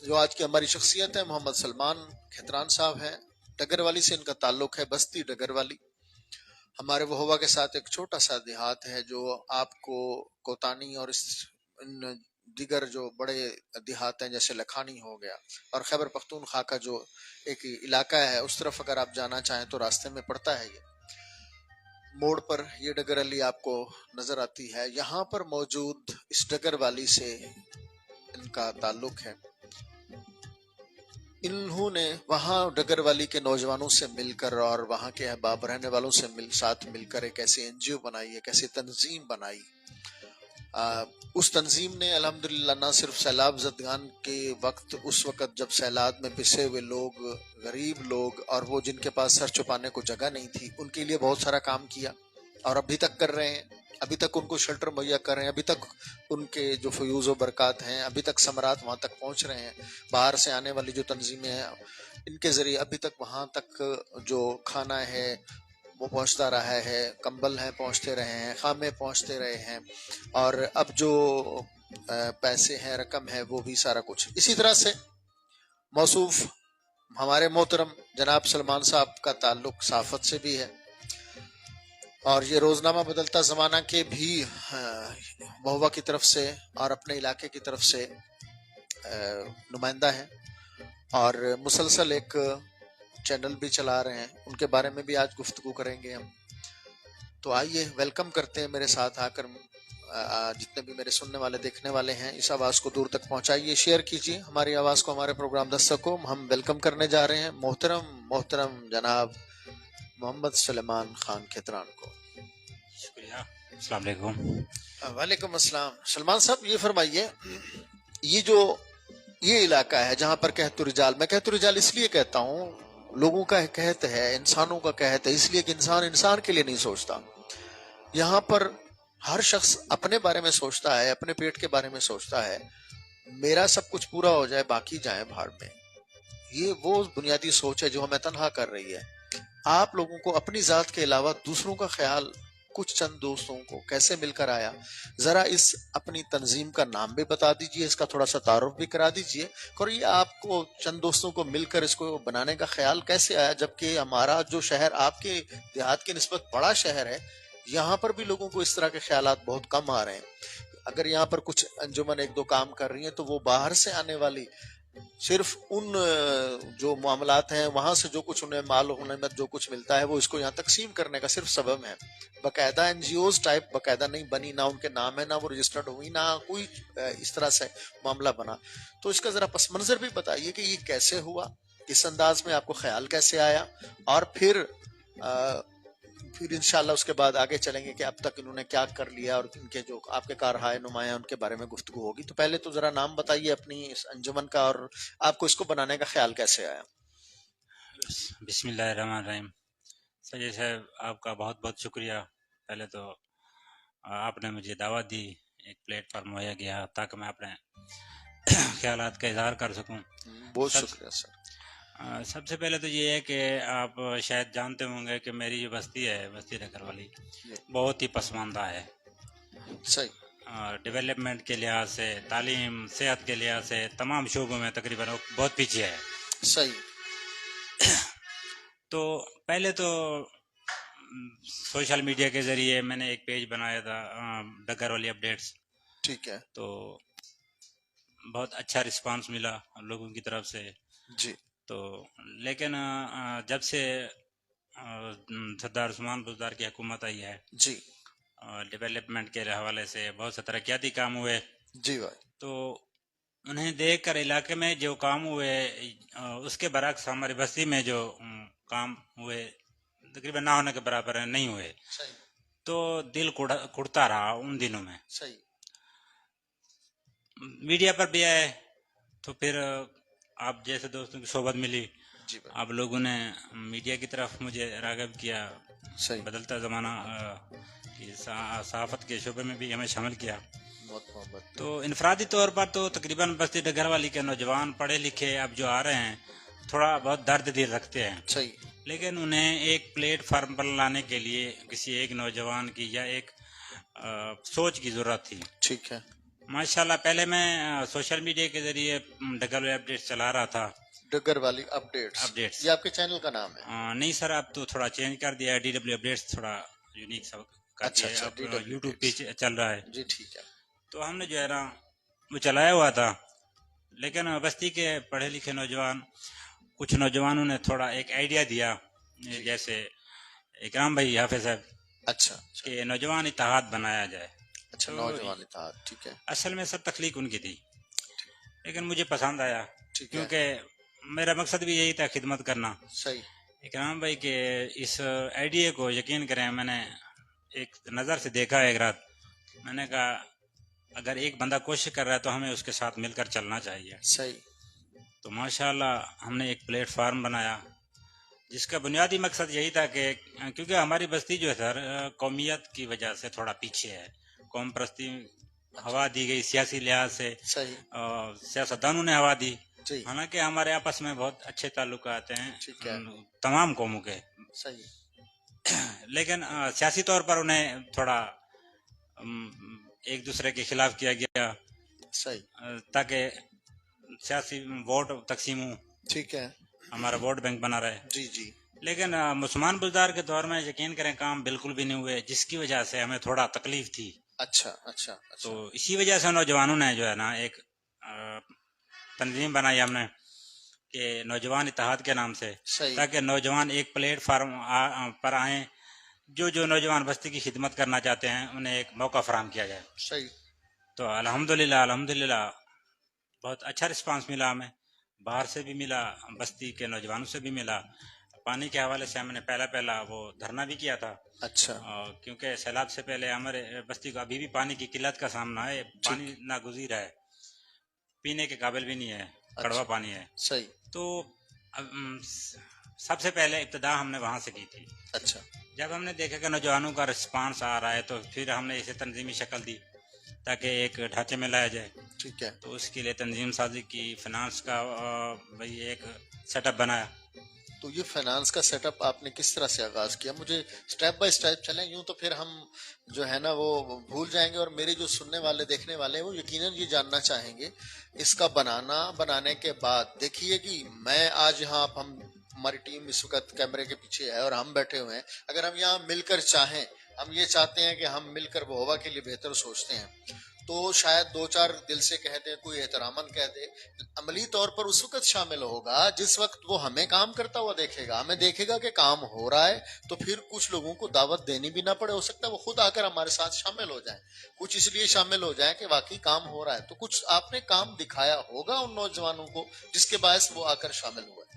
جو آج کی ہماری شخصیت ہے محمد سلمان کھتران صاحب ہیں. ڈگر والی سے ان کا تعلق ہے، بستی ڈگر والی. ہمارے وہ ہوا کے ساتھ ایک چھوٹا سا دیہات ہے جو آپ کو کوتانی اور ان دیگر جو بڑے دیہات ہیں جیسے لکھانی ہو گیا اور خیبر پختونخوا کا جو ایک علاقہ ہے اس طرف اگر آپ جانا چاہیں تو راستے میں پڑتا ہے. یہ موڑ پر یہ ڈگر والی آپ کو نظر آتی ہے. یہاں پر موجود اس ڈگر والی سے ان کا تعلق ہے. انہوں نے وہاں ڈگر والی کے نوجوانوں سے مل کر اور وہاں کے احباب رہنے والوں سے ساتھ مل کر ایک ایسی این جی او بنائی، ایک ایسی تنظیم بنائی. اس تنظیم نے الحمدللہ نہ صرف سیلاب زدگان کے وقت، اس وقت جب سیلاب میں پسے ہوئے لوگ، غریب لوگ اور وہ جن کے پاس سر چھپانے کو جگہ نہیں تھی، ان کے لیے بہت سارا کام کیا اور ابھی تک کر رہے ہیں. ابھی تک ان کو شیلٹر مہیا کر رہے ہیں، ابھی تک ان کے جو فیوز و برکات ہیں، ابھی تک ثمرات وہاں تک پہنچ رہے ہیں. باہر سے آنے والی جو تنظیمیں ہیں ان کے ذریعے ابھی تک وہاں تک جو کھانا ہے وہ پہنچتا رہا ہے، کمبل ہیں پہنچتے رہے ہیں، خامے پہنچتے رہے ہیں، اور اب جو پیسے ہیں، رقم ہے، وہ بھی سارا کچھ. اسی طرح سے موصوف ہمارے محترم جناب سلمان صاحب کا تعلق صحافت سے بھی ہے اور یہ روزنامہ بدلتا زمانہ کے بھی مہوا کی طرف سے اور اپنے علاقے کی طرف سے نمائندہ ہیں اور مسلسل ایک چینل بھی چلا رہے ہیں. ان کے بارے میں بھی آج گفتگو کریں گے ہم. تو آئیے ویلکم کرتے ہیں میرے ساتھ آ کر جتنے بھی میرے سننے والے دیکھنے والے ہیں، اس آواز کو دور تک پہنچائیے، شیئر کیجیے ہماری آواز کو، ہمارے پروگرام دستک کو. ہم ویلکم کرنے جا رہے ہیں محترم جناب محمد سلمان خان کھتران کو. شکریہ. السلام علیکم. وعلیکم السلام. سلمان صاحب یہ فرمائیے، یہ علاقہ ہے جہاں پر کہت رجال، میں کہت رجال اس لیے کہتا ہوں، لوگوں کا کہت ہے، انسانوں کا کہت ہے، اس لیے کہ انسان کے لیے نہیں سوچتا. یہاں پر ہر شخص اپنے بارے میں سوچتا ہے، اپنے پیٹ کے بارے میں سوچتا ہے، میرا سب کچھ پورا ہو جائے باقی جائیں بھاڑ میں. یہ وہ بنیادی سوچ ہے جو ہمیں تنہا کر رہی ہے. آپ لوگوں کو اپنی ذات کے علاوہ دوسروں کا خیال کچھ چند دوستوں کو کیسے مل کر آیا؟ ذرا اس اپنی تنظیم کا نام بھی بتا دیجئے، اس کا تھوڑا سا تعارف بھی کرا دیجئے، اور یہ آپ کو چند دوستوں کو مل کر اس کو بنانے کا خیال کیسے آیا، جبکہ ہمارا جو شہر آپ کے دیہات کی نسبت بڑا شہر ہے، یہاں پر بھی لوگوں کو اس طرح کے خیالات بہت کم آ رہے ہیں. اگر یہاں پر کچھ انجمن ایک دو کام کر رہی ہیں تو وہ باہر سے آنے والی صرف ان جو معاملات ہیں وہاں سے جو کچھ انہیں مال و غنیمت جو کچھ ملتا ہے وہ اس کو یہاں تقسیم کرنے کا صرف سبب ہے. باقاعدہ این جی اوز ٹائپ باقاعدہ نہیں بنی، نہ ان کے نام ہے، نہ وہ رجسٹرڈ ہوئی، نہ کوئی اس طرح سے معاملہ بنا. تو اس کا ذرا پس منظر بھی بتائیے کہ یہ کیسے ہوا، کس انداز میں آپ کو خیال کیسے آیا، اور پھر انشاءاللہ اس کے بعد آگے چلیں گے کہ اب تک انہوں نے کیا کر لیا اور ان کے جو آپ کے کارہائے نمایاں ان کے بارے میں گفتگو ہوگی. تو پہلے تو ذرا نام بتائیے اپنی اس انجمن کا اور آپ کو اس کو بنانے کا خیال کیسے آیا. بسم اللہ الرحمن الرحیم. سید صاحب آپ کا بہت بہت شکریہ. پہلے تو آپ نے مجھے دعوت دی، ایک پلیٹ فارم مہیا کیا تاکہ میں اپنے خیالات کا اظہار کر سکوں. بہت شکریہ سر. سب سے پہلے تو یہ ہے کہ آپ شاید جانتے ہوں گے کہ میری جو بستی ہے، بستی ڈگر والی، بہت ہی پسماندہ ہے. صحیح. ڈیولپمنٹ کے لحاظ سے، تعلیم، صحت کے لحاظ سے، تمام شعبوں میں تقریباً بہت پیچھے ہے. صحیح. تو پہلے تو سوشل میڈیا کے ذریعے میں نے ایک پیج بنایا تھا، ڈگر والی اپڈیٹس. ٹھیک ہے. تو بہت اچھا رسپانس ملا لوگوں کی طرف سے. جی. تو لیکن جب سے سردار عثمان بزدار کی حکومت آئی ہے، جی، ڈیولپمنٹ کے حوالے سے بہت سے ترقیاتی کام ہوئے. جی بھائی. تو انہیں دیکھ کر علاقے میں جو کام ہوئے اس کے برعکس ہماری بستی میں جو کام ہوئے تقریباً نہ ہونے کے برابر نہیں ہوئے. صحیح. تو دل کڑتا رہا ان دنوں میں. صحیح. میڈیا پر بھی آئے تو پھر آپ جیسے دوستوں کی صحبت ملی، جی بھائی. آپ لوگوں نے میڈیا کی طرف مجھے راغب کیا. صحیح. بدلتا زمانہ کی صحافت کے شعبے میں بھی ہمیں شامل کیا. بہت محبت. تو انفرادی طور پر تو تقریباً بستی ڈگر والی کے نوجوان پڑھے لکھے اب جو آ رہے ہیں تھوڑا بہت درد دل رکھتے ہیں. صحیح. لیکن انہیں ایک پلیٹ فارم پر لانے کے لیے کسی ایک نوجوان کی یا ایک سوچ کی ضرورت تھی. ٹھیک ہے. ماشاءاللہ پہلے میں سوشل میڈیا کے ذریعے ڈگل اپڈیٹ چلا رہا تھا. ڈگر والی اپڈیٹس اپڈیٹس یہ آپ کے چینل کا نام ہے؟ نہیں سر، اب تو تھوڑا چینج کر دیا ہے، ڈی ڈبلیو اپڈیٹس تھوڑا یونیک سب کر اچھا دیا ہے. اچھا، اب ڈی ڈبلیو یوٹیوب پہ چل رہا ہے. جی ٹھیک ہے. تو ہم نے جو ہے نا وہ چلایا ہوا تھا، لیکن بستی کے پڑھے لکھے نوجوان، کچھ نوجوانوں نے تھوڑا ایک آئیڈیا دیا، جیسے اکرام بھائی حافظ صاحب، اچھا اچھا کہ نوجوان اتحاد بنایا جائے. اچھا، تو نوجوان اتحاد، ٹھیک ہے. اصل میں سر تخلیق ان کی تھی، لیکن مجھے پسند آیا ٹھیک ہے، کیونکہ میرا مقصد بھی یہی تھا، خدمت کرنا. صحیح. اکرام بھائی کے اس آئیڈیا کو یقین کریں، میں نے ایک نظر سے دیکھا ایک رات، میں نے کہا اگر ایک بندہ کوشش کر رہا ہے تو ہمیں اس کے ساتھ مل کر چلنا چاہیے. صحیح. تو ماشاءاللہ ہم نے ایک پلیٹ فارم بنایا جس کا بنیادی مقصد یہی تھا کہ کیونکہ ہماری بستی جو ہے سر قومیت کی وجہ سے تھوڑا پیچھے ہے، قوم پرستی ہوا دی گئی سیاسی لحاظ سے، صحیح. سیاستدانوں نے ہوا دی. جی حالانکہ ہمارے آپس میں بہت اچھے تعلقات ہیں ٹھیک ہے. تمام قوموں کے، صحیح. لیکن سیاسی طور پر انہیں تھوڑا ایک دوسرے کے خلاف کیا گیا صحیح. تاکہ سیاسی ووٹ تقسیم ہوں، ٹھیک ہے. ہمارا ووٹ بینک بنا رہے. جی جی. لیکن مسلمان بزدار کے دور میں یقین کریں کام بالکل بھی نہیں ہوئے، جس کی وجہ سے ہمیں تھوڑا تکلیف تھی. اچھا اچھا اچھا. تو اسی وجہ سے نوجوانوں نے جو ہے نا ایک تنظیم بنائی ہم نے کہ نوجوان اتحاد کے نام سے، صحیح. تاکہ نوجوان ایک پلیٹ فارم پر آئیں، جو نوجوان بستی کی خدمت کرنا چاہتے ہیں انہیں ایک موقع فراہم کیا جائے. صحیح. تو الحمدللہ بہت اچھا رسپانس ملا ہمیں، باہر سے بھی ملا، بستی کے نوجوانوں سے بھی ملا. پانی کے حوالے سے ہم نے پہلا وہ دھرنا بھی کیا تھا. اچھا. کیونکہ سیلاب سے پہلے ہمارے بستی کو ابھی بھی پانی کی قلت کا سامنا ہے، پانی ناگزیر ہے، پینے کے قابل بھی نہیں ہے، کڑوا پانی ہے. صحیح. تو سب سے پہلے ابتدا ہم نے وہاں سے کی تھی. اچھا. جب ہم نے دیکھا کہ نوجوانوں کا رسپانس آ رہا ہے تو پھر ہم نے اسے تنظیمی شکل دی تاکہ ایک ڈھانچے میں لایا جائے. ٹھیک ہے. تو اس کے لیے تنظیم سازی کی، فنانس کا بھائی ایک سیٹ اپ بنایا. تو یہ فائنانس کا سیٹ اپ آپ نے کس طرح سے آغاز کیا؟ مجھے سٹیپ بائی سٹیپ چلیں، یوں تو پھر ہم جو ہے نا وہ بھول جائیں گے، اور میرے جو سننے والے دیکھنے والے ہیں وہ یقیناً یہ جاننا چاہیں گے اس کا بنانے کے بعد. دیکھیے کہ میں آج یہاں ہم ہماری ٹیم اس وقت کیمرے کے پیچھے ہے اور ہم بیٹھے ہوئے ہیں، اگر ہم یہاں مل کر چاہیں، ہم یہ چاہتے ہیں کہ ہم مل کر وہ ہوا کے لیے بہتر سوچتے ہیں، تو شاید دو چار دل سے کہہ دیں، کوئی احتراماً کہہ دے، عملی طور پر اس وقت شامل ہوگا جس وقت وہ ہمیں کام کرتا ہوا دیکھے گا، ہمیں دیکھے گا کہ کام ہو رہا ہے، تو پھر کچھ لوگوں کو دعوت دینی بھی نہ پڑے، ہو سکتا ہے وہ خود آ کر ہمارے ساتھ شامل ہو جائیں، کچھ اس لیے شامل ہو جائیں کہ واقعی کام ہو رہا ہے. تو کچھ آپ نے کام دکھایا ہوگا ان نوجوانوں کو جس کے باعث وہ آ کر شامل ہوئے.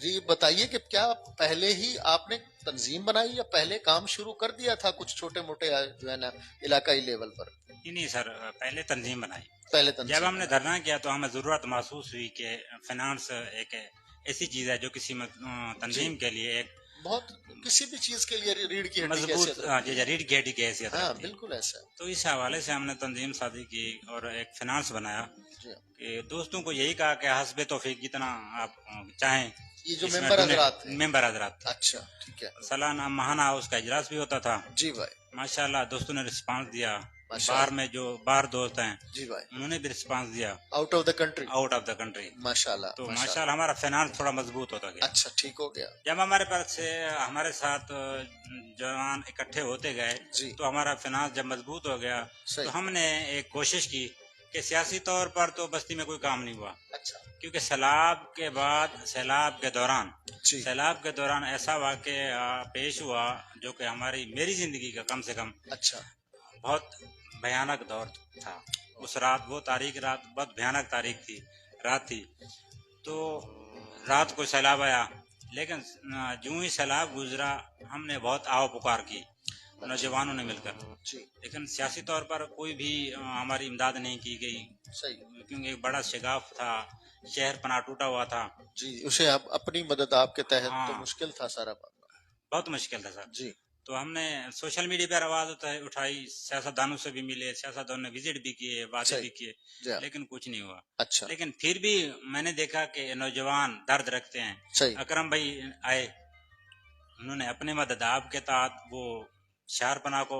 جی بتائیے کہ کیا پہلے ہی آپ نے تنظیم بنائی یا پہلے کام شروع کر دیا تھا کچھ چھوٹے موٹے جو ہے نا علاقائی لیول پر؟ نہیں سر، پہلے تنظیم بنائی. پہلے تنظیم جب ہم نے دھرنا کیا تو ہمیں ضرورت محسوس ہوئی کہ فنانس ایک ایسی چیز ہے جو کسی تنظیم کے لیے ایک بہت کسی بھی چیز کے لیے ریڑھ کی ہڈی مضبوط ریڑھ کی ہڈی کی حیثیت ہاں رکھتی ہے. بالکل ایسا ہے. تو اس حوالے سے ہم نے تنظیم سازی کی اور ایک فنانس بنایا جی کہ دوستوں کو یہی کہا کہ حسب توفیق جتنا آپ چاہیں. یہ جو اس میں ممبر حضرات تھے. اچھا ٹھیک ہے. سالانہ ماہانہ اس کا اجلاس بھی ہوتا تھا. جی بھائی ماشاءاللہ دوستوں نے رسپانس دیا. باہر میں جو باہر دوست ہیں جی بھائی انہوں نے بھی رسپانس دیا، آؤٹ آف دا کنٹری. ماشاءاللہ. تو ماشاءاللہ ہمارا فنانس تھوڑا مضبوط ہوتا گیا. اچھا ٹھیک ہو گیا. جب ہمارے ساتھ جوان اکٹھے ہوتے گئے جی تو ہمارا فنانس جب مضبوط ہو گیا صحیح. تو ہم نے ایک کوشش کی کہ سیاسی طور پر تو بستی میں کوئی کام نہیں ہوا. اچھا. کیونکہ سیلاب کے بعد سیلاب کے دوران ایسا واقعہ پیش ہوا جو کہ میری زندگی کا کم سے کم اچھا بہت بھیانک دور تھا. اس رات وہ رات بہت بھیانک رات تھی. تو رات کو سیلاب آیا، لیکن جو ہی سیلاب گزرا ہم نے بہت آو پکار کی نوجوانوں نے مل کر. لیکن سیاسی طور پر کوئی بھی ہماری امداد نہیں کی گئی. صحیح. کیونکہ ایک بڑا شگاف تھا، شہر پناہ ٹوٹا ہوا تھا. جی اسے اپنی مدد آپ کے تحت تو مشکل تھا سارا بات. بہت مشکل تھا سر. جی تو ہم نے سوشل میڈیا پر آواز اٹھائی، سیاستدانوں سے بھی ملے، سیاستدانوں نے وزٹ بھی کیے، وعدے بھی کیے، لیکن کچھ نہیں ہوا. اچھا. لیکن پھر بھی میں نے دیکھا کہ نوجوان درد رکھتے ہیں. صحیح. اکرم بھائی آئے، انہوں نے اپنے مدد آپ کے تحت وہ شہر پناہ کو